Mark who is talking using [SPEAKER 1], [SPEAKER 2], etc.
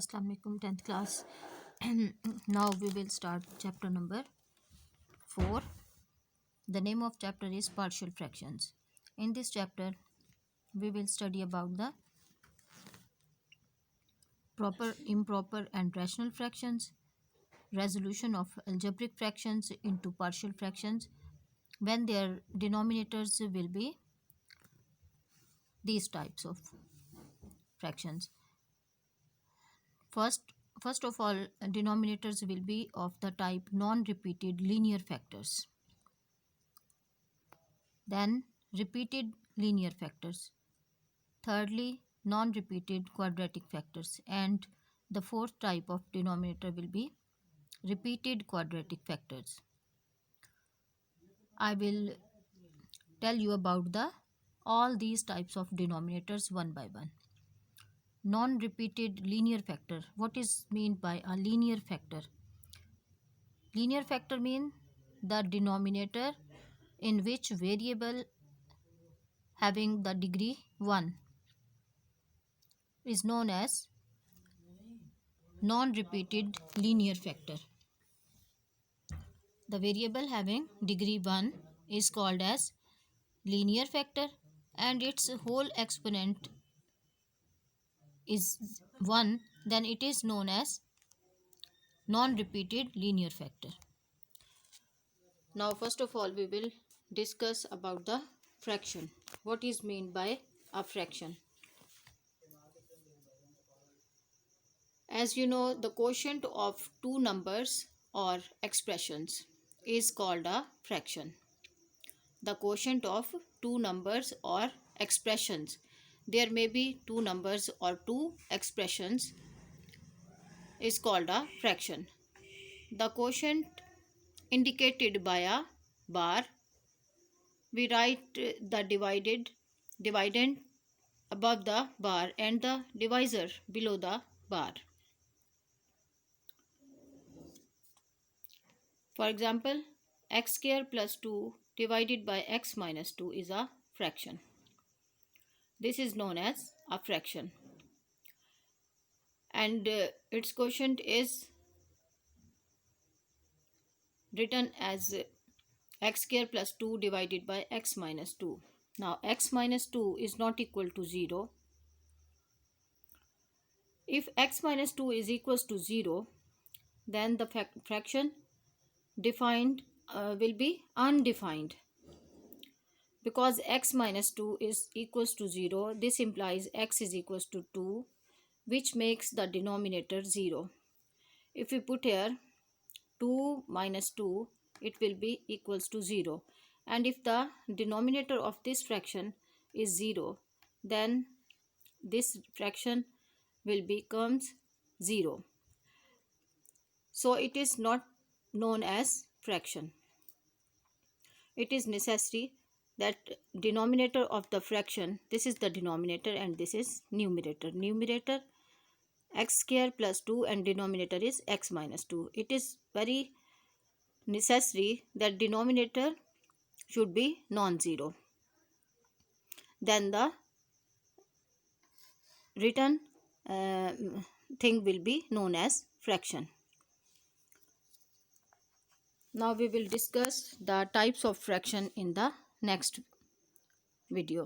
[SPEAKER 1] Assalamu alaikum 10th class. Now we will start chapter number 4. The name of chapter is partial fractions. In this chapter we will study about the proper, improper and rational fractions, resolution of algebraic fractions into partial fractions when their denominators will be these types of fractions. First of all, denominators will be of the type non-repeated linear factors. Then repeated linear factors. Thirdly, non-repeated quadratic factors. And the fourth type of denominator will be repeated quadratic factors. I will tell you about all these types of denominators one by one. Non-repeated linear factor. What is meant by a linear factor? Linear factor means the denominator in which variable having the degree 1 is known as non-repeated linear factor. The variable having degree 1 is called as linear factor and its whole exponent is 1, then it is known as non-repeated linear factor. Now first of all we will discuss about the fraction. What is meant by a fraction? As you know, the quotient of two numbers or expressions is called a fraction. The quotient of two numbers or expressions. There may be two numbers or two expressions is called a fraction. The quotient indicated by a bar. We write the dividend above the bar and the divisor below the bar. For example, x square plus 2 divided by x minus 2 is a fraction. This is known as a fraction. And its quotient is written as x square plus 2 divided by x minus 2. Now x minus 2 is not equal to 0. If x minus 2 is equals to 0, then the fraction defined will be undefined. Because x minus 2 is equals to 0, this implies x is equals to 2, which makes the denominator 0. If we put here 2 minus 2, it will be equals to 0. And if the denominator of this fraction is 0, then this fraction will becomes 0. So it is not known as fraction. It is necessary that denominator of the fraction, this is the denominator and this is numerator. Numerator x square plus 2 and denominator is x minus 2. It is very necessary that denominator should be non-zero. Then the written thing will be known as fraction. Now we will discuss the types of fraction in the next video.